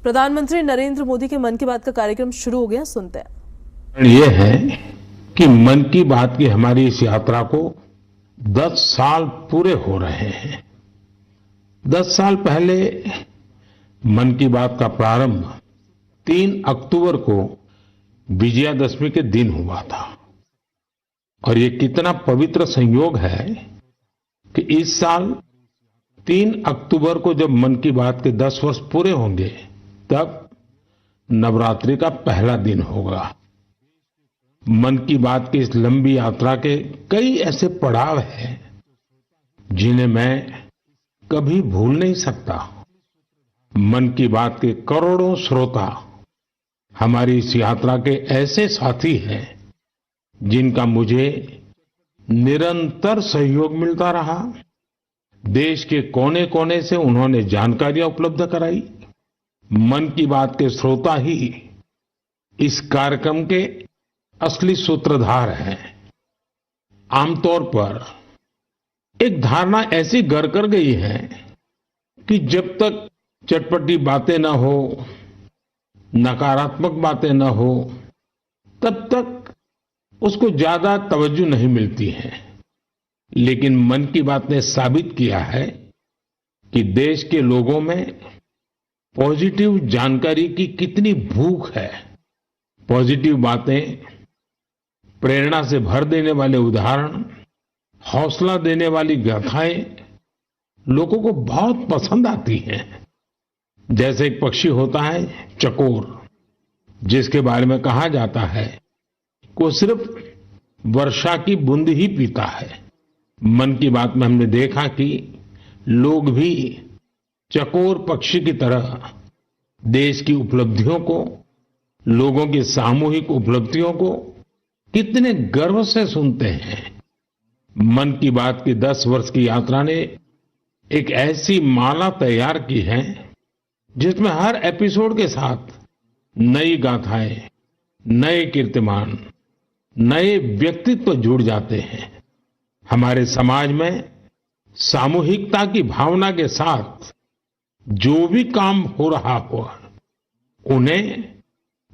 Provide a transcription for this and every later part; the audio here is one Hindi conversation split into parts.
प्रधानमंत्री नरेंद्र मोदी के मन की बात का कार्यक्रम शुरू हो गया, सुनते हैं। ये है कि मन की बात की हमारी इस यात्रा को 10 साल पूरे हो रहे हैं। 10 साल पहले मन की बात का प्रारंभ 3 अक्टूबर को विजयादशमी के दिन हुआ था और ये कितना पवित्र संयोग है कि इस साल 3 अक्टूबर को जब मन की बात के 10 वर्ष पूरे होंगे तब नवरात्रि का पहला दिन होगा। मन की बात की इस लंबी यात्रा के कई ऐसे पड़ाव हैं जिन्हें मैं कभी भूल नहीं सकता। मन की बात के करोड़ों श्रोता हमारी इस यात्रा के ऐसे साथी हैं जिनका मुझे निरंतर सहयोग मिलता रहा। देश के कोने कोने से उन्होंने जानकारियां उपलब्ध कराई। मन की बात के श्रोता ही इस कार्यक्रम के असली सूत्रधार हैं। आमतौर पर एक धारणा ऐसी घर कर गई है कि जब तक चटपटी बातें न हो, नकारात्मक बातें न हो, तब तक उसको ज्यादा तवज्जो नहीं मिलती है। लेकिन मन की बात ने साबित किया है कि देश के लोगों में पॉजिटिव जानकारी की कितनी भूख है। पॉजिटिव बातें, प्रेरणा से भर देने वाले उदाहरण, हौसला देने वाली गाथाएं लोगों को बहुत पसंद आती हैं। जैसे एक पक्षी होता है चकोर, जिसके बारे में कहा जाता है वो सिर्फ वर्षा की बूंद ही पीता है। मन की बात में हमने देखा कि लोग भी चकोर पक्षी की तरह देश की उपलब्धियों को, लोगों की सामूहिक उपलब्धियों को कितने गर्व से सुनते हैं। मन की बात की 10 वर्ष की यात्रा ने एक ऐसी माला तैयार की है जिसमें हर एपिसोड के साथ नई गाथाएं, नए कीर्तिमान, नए व्यक्तित्व जुड़ जाते हैं। हमारे समाज में सामूहिकता की भावना के साथ जो भी काम हो रहा हो, उन्हें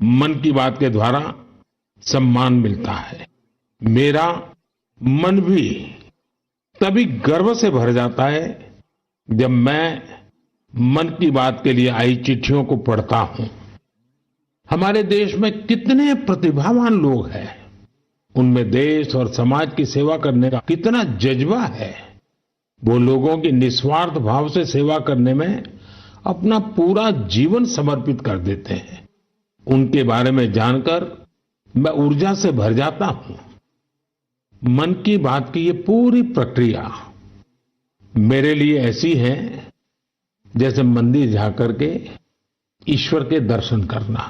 मन की बात के द्वारा सम्मान मिलता है। मेरा मन भी तभी गर्व से भर जाता है जब मैं मन की बात के लिए आई चिट्ठियों को पढ़ता हूं। हमारे देश में कितने प्रतिभावान लोग हैं, उनमें देश और समाज की सेवा करने का कितना जज्बा है। वो लोगों की निस्वार्थ भाव से सेवा करने में अपना पूरा जीवन समर्पित कर देते हैं। उनके बारे में जानकर मैं ऊर्जा से भर जाता हूं। मन की बात की ये पूरी प्रक्रिया मेरे लिए ऐसी है जैसे मंदिर जाकर के ईश्वर के दर्शन करना।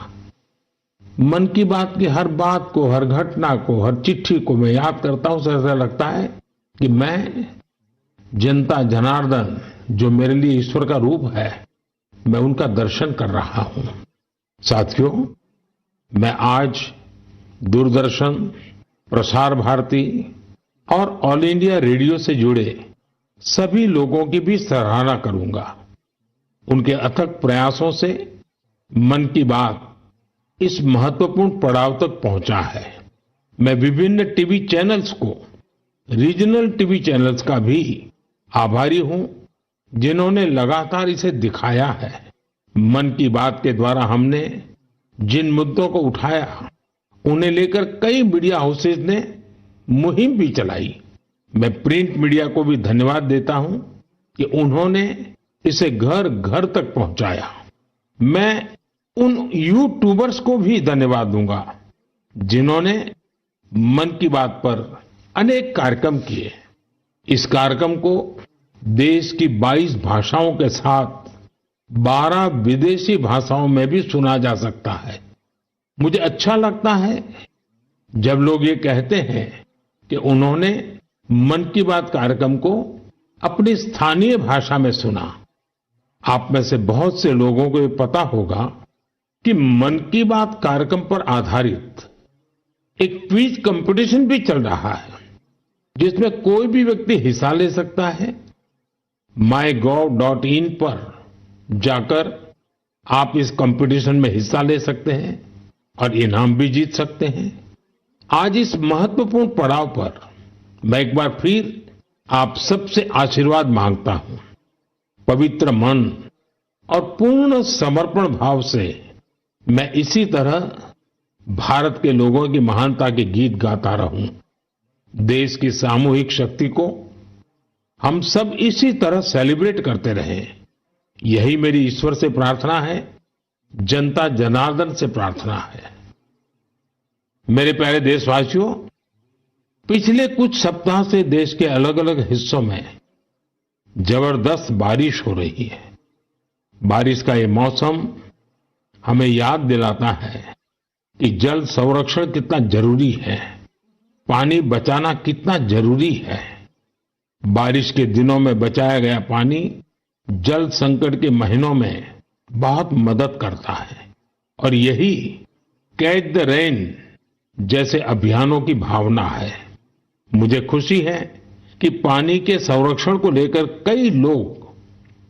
मन की बात की हर बात को, हर घटना को, हर चिट्ठी को मैं याद करता हूं तो ऐसा लगता है कि मैं जनता जनार्दन, जो मेरे लिए ईश्वर का रूप है, मैं उनका दर्शन कर रहा हूं। साथियों, मैं आज दूरदर्शन, प्रसार भारती और ऑल इंडिया रेडियो से जुड़े सभी लोगों की भी सराहना करूंगा। उनके अथक प्रयासों से मन की बात इस महत्वपूर्ण पड़ाव तक पहुंचा है। मैं विभिन्न टीवी चैनल्स को, रीजनल टीवी चैनल्स का भी आभारी हूं जिन्होंने लगातार इसे दिखाया है। मन की बात के द्वारा हमने जिन मुद्दों को उठाया, उन्हें लेकर कई मीडिया हाउसेज ने मुहिम भी चलाई। मैं प्रिंट मीडिया को भी धन्यवाद देता हूं कि उन्होंने इसे घर घर तक पहुंचाया। मैं उन यूट्यूबर्स को भी धन्यवाद दूंगा जिन्होंने मन की बात पर अनेक कार्यक्रम किए। इस कार्यक्रम को देश की 22 भाषाओं के साथ 12 विदेशी भाषाओं में भी सुना जा सकता है। मुझे अच्छा लगता है जब लोग ये कहते हैं कि उन्होंने मन की बात कार्यक्रम को अपनी स्थानीय भाषा में सुना। आप में से बहुत से लोगों को ये पता होगा कि मन की बात कार्यक्रम पर आधारित एक क्विज कंपटीशन भी चल रहा है जिसमें कोई भी व्यक्ति हिस्सा ले सकता है। mygov.in पर जाकर आप इस कंपटीशन में हिस्सा ले सकते हैं और इनाम भी जीत सकते हैं। आज इस महत्वपूर्ण पड़ाव पर मैं एक बार फिर आप सबसे आशीर्वाद मांगता हूं। पवित्र मन और पूर्ण समर्पण भाव से मैं इसी तरह भारत के लोगों की महानता के गीत गाता रहूं। देश की सामूहिक शक्ति को हम सब इसी तरह सेलिब्रेट करते रहें, यही मेरी ईश्वर से प्रार्थना है, जनता जनार्दन से प्रार्थना है। मेरे प्यारे देशवासियों, पिछले कुछ सप्ताह से देश के अलग अलग हिस्सों में जबरदस्त बारिश हो रही है। बारिश का ये मौसम हमें याद दिलाता है कि जल संरक्षण कितना जरूरी है, पानी बचाना कितना जरूरी है। बारिश के दिनों में बचाया गया पानी जल संकट के महीनों में बहुत मदद करता है और यही कैच द रेन जैसे अभियानों की भावना है। मुझे खुशी है कि पानी के संरक्षण को लेकर कई लोग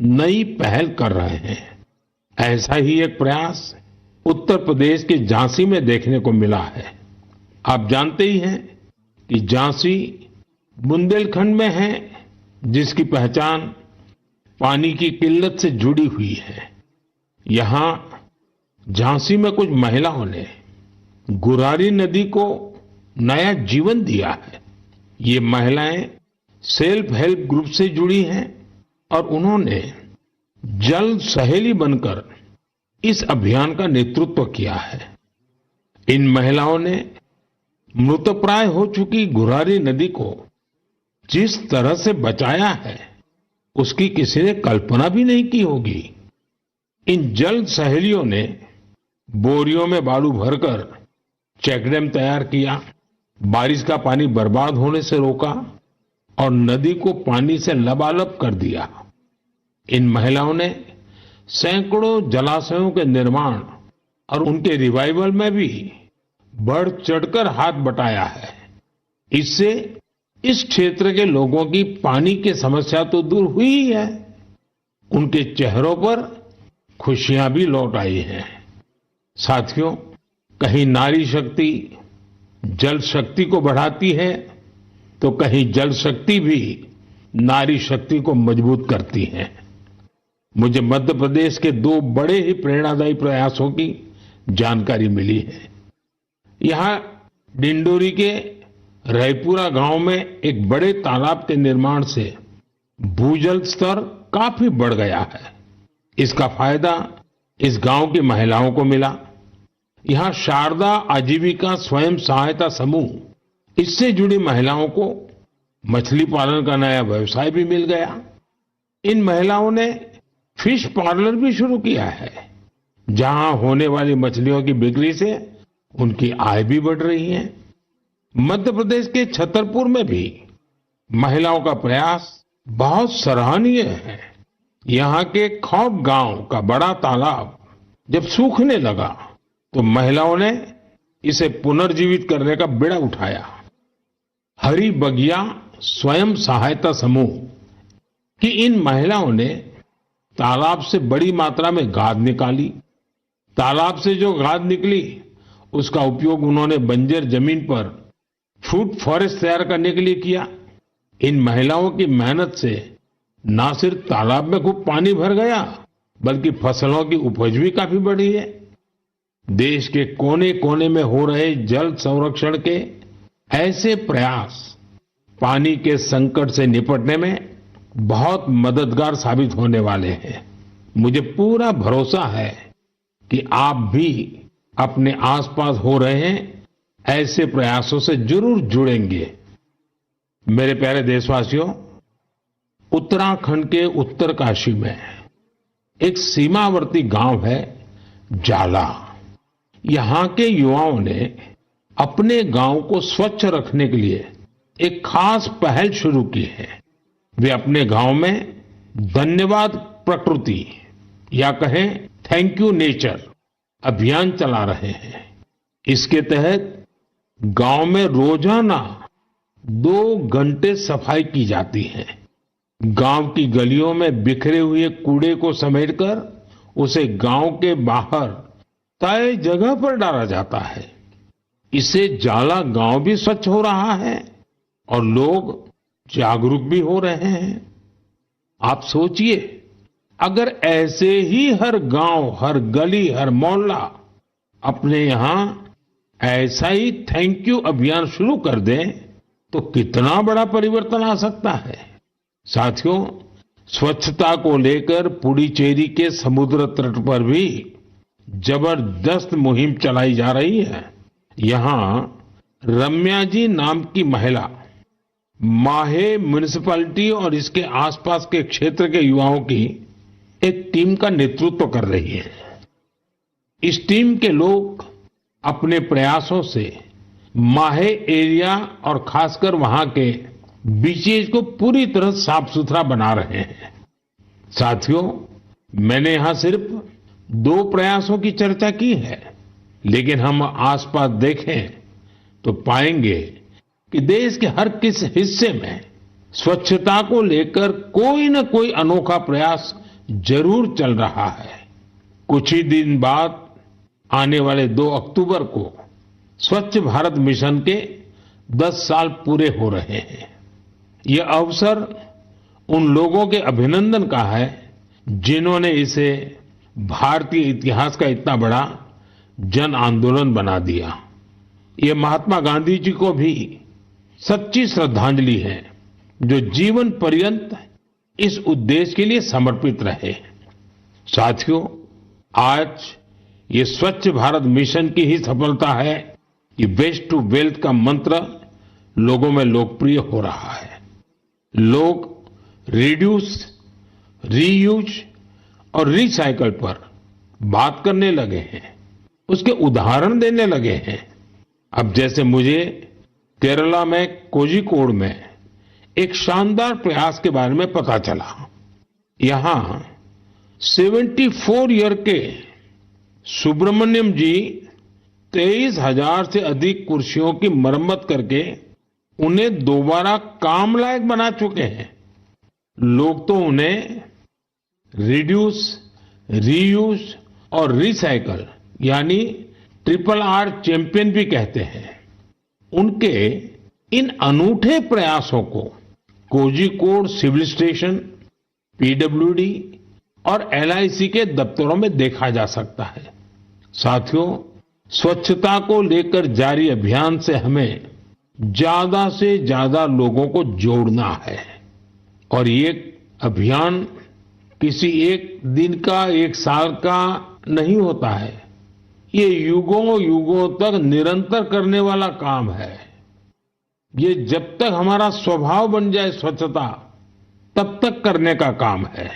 नई पहल कर रहे हैं। ऐसा ही एक प्रयास उत्तर प्रदेश के झांसी में देखने को मिला है। आप जानते ही हैं कि झांसी बुंदेलखंड में है, जिसकी पहचान पानी की किल्लत से जुड़ी हुई है। यहां झांसी में कुछ महिलाओं ने गुरारी नदी को नया जीवन दिया है। ये महिलाएं सेल्फ हेल्प ग्रुप से जुड़ी हैं और उन्होंने जल सहेली बनकर इस अभियान का नेतृत्व किया है। इन महिलाओं ने मृतप्राय हो चुकी गुरारी नदी को जिस तरह से बचाया है, उसकी किसी ने कल्पना भी नहीं की होगी। इन जल सहेलियों ने बोरियों में बालू भरकर चेकडैम तैयार किया, बारिश का पानी बर्बाद होने से रोका और नदी को पानी से लबालब कर दिया। इन महिलाओं ने सैकड़ों जलाशयों के निर्माण और उनके रिवाइवल में भी बढ़ चढ़कर हाथ बटाया है। इससे इस क्षेत्र के लोगों की पानी की समस्या तो दूर हुई ही है, उनके चेहरों पर खुशियां भी लौट आई हैं। साथियों, कहीं नारी शक्ति जल शक्ति को बढ़ाती है तो कहीं जल शक्ति भी नारी शक्ति को मजबूत करती है। मुझे मध्य प्रदेश के दो बड़े ही प्रेरणादायी प्रयासों की जानकारी मिली है। यहां डिंडोरी के रायपुरा गांव में एक बड़े तालाब के निर्माण से भूजल स्तर काफी बढ़ गया है। इसका फायदा इस गांव की महिलाओं को मिला। यहां शारदा आजीविका स्वयं सहायता समूह, इससे जुड़ी महिलाओं को मछली पालन का नया व्यवसाय भी मिल गया। इन महिलाओं ने फिश पार्लर भी शुरू किया है, जहां होने वाली मछलियों की बिक्री से उनकी आय भी बढ़ रही है। मध्य प्रदेश के छतरपुर में भी महिलाओं का प्रयास बहुत सराहनीय है। यहां के खौब गांव का बड़ा तालाब जब सूखने लगा तो महिलाओं ने इसे पुनर्जीवित करने का बीड़ा उठाया। हरी बगिया स्वयं सहायता समूह की इन महिलाओं ने तालाब से बड़ी मात्रा में गाद निकाली। तालाब से जो गाद निकली उसका उपयोग उन्होंने बंजर जमीन पर फूड फॉरेस्ट तैयार करने के लिए किया। इन महिलाओं की मेहनत से न सिर्फ तालाब में खूब पानी भर गया, बल्कि फसलों की उपज भी काफी बढ़ी है। देश के कोने कोने में हो रहे जल संरक्षण के ऐसे प्रयास पानी के संकट से निपटने में बहुत मददगार साबित होने वाले हैं। मुझे पूरा भरोसा है कि आप भी अपने आसपास हो रहे ऐसे प्रयासों से जरूर जुड़ेंगे। मेरे प्यारे देशवासियों, उत्तराखंड के उत्तरकाशी में एक सीमावर्ती गांव है जाला। यहां के युवाओं ने अपने गांव को स्वच्छ रखने के लिए एक खास पहल शुरू की है। वे अपने गांव में धन्यवाद प्रकृति या कहें थैंक यू नेचर अभियान चला रहे हैं। इसके तहत गांव में रोजाना 2 घंटे सफाई की जाती है। गांव की गलियों में बिखरे हुए कूड़े को समेटकर उसे गांव के बाहर तय जगह पर डाला जाता है। इससे जाला गांव भी स्वच्छ हो रहा है और लोग जागरूक भी हो रहे हैं। आप सोचिए, अगर ऐसे ही हर गांव, हर गली, हर मोहल्ला अपने यहां ऐसा ही थैंक यू अभियान शुरू कर दें तो कितना बड़ा परिवर्तन आ सकता है। साथियों, स्वच्छता को लेकर पुडुचेरी के समुद्र तट पर भी जबरदस्त मुहिम चलाई जा रही है। यहां रम्या जी नाम की महिला माहे म्युनिसिपैलिटी और इसके आसपास के क्षेत्र के युवाओं की एक टीम का नेतृत्व कर रही है। इस टीम के लोग अपने प्रयासों से माहे एरिया और खासकर वहां के बीचेज को पूरी तरह साफ सुथरा बना रहे हैं। साथियों, मैंने यहां सिर्फ 2 प्रयासों की चर्चा की है, लेकिन हम आसपास देखें तो पाएंगे कि देश के हर किस हिस्से में स्वच्छता को लेकर कोई न कोई अनोखा प्रयास जरूर चल रहा है। कुछ ही दिन बाद आने वाले 2 अक्टूबर को स्वच्छ भारत मिशन के 10 साल पूरे हो रहे हैं। यह अवसर उन लोगों के अभिनंदन का है जिन्होंने इसे भारतीय इतिहास का इतना बड़ा जन आंदोलन बना दिया। ये महात्मा गांधी जी को भी सच्ची श्रद्धांजलि है, जो जीवन पर्यंत इस उद्देश्य के लिए समर्पित रहे। साथियों, आज ये स्वच्छ भारत मिशन की ही सफलता है कि वेस्ट टू वेल्थ का मंत्र लोगों में लोकप्रिय हो रहा है। लोग रिड्यूस, रीयूज और रिसाइकल पर बात करने लगे हैं, उसके उदाहरण देने लगे हैं। अब जैसे मुझे केरला में कोझिकोड में एक शानदार प्रयास के बारे में पता चला। यहां 74 ईयर के सुब्रमण्यम जी 23,000 से अधिक कुर्सियों की मरम्मत करके उन्हें दोबारा काम लायक बना चुके हैं। लोग तो उन्हें रिड्यूस, रीयूज और रिसाइकल यानी RRR चैंपियन भी कहते हैं। उनके इन अनूठे प्रयासों को कोझिकोड सिविल स्टेशन, PWD और LIC के दफ्तरों में देखा जा सकता है। साथियों, स्वच्छता को लेकर जारी अभियान से हमें ज्यादा से ज्यादा लोगों को जोड़ना है और ये अभियान किसी एक दिन का, एक साल का नहीं होता है। ये युगों युगों तक निरंतर करने वाला काम है। ये जब तक हमारा स्वभाव बन जाए स्वच्छता, तब तक करने का काम है।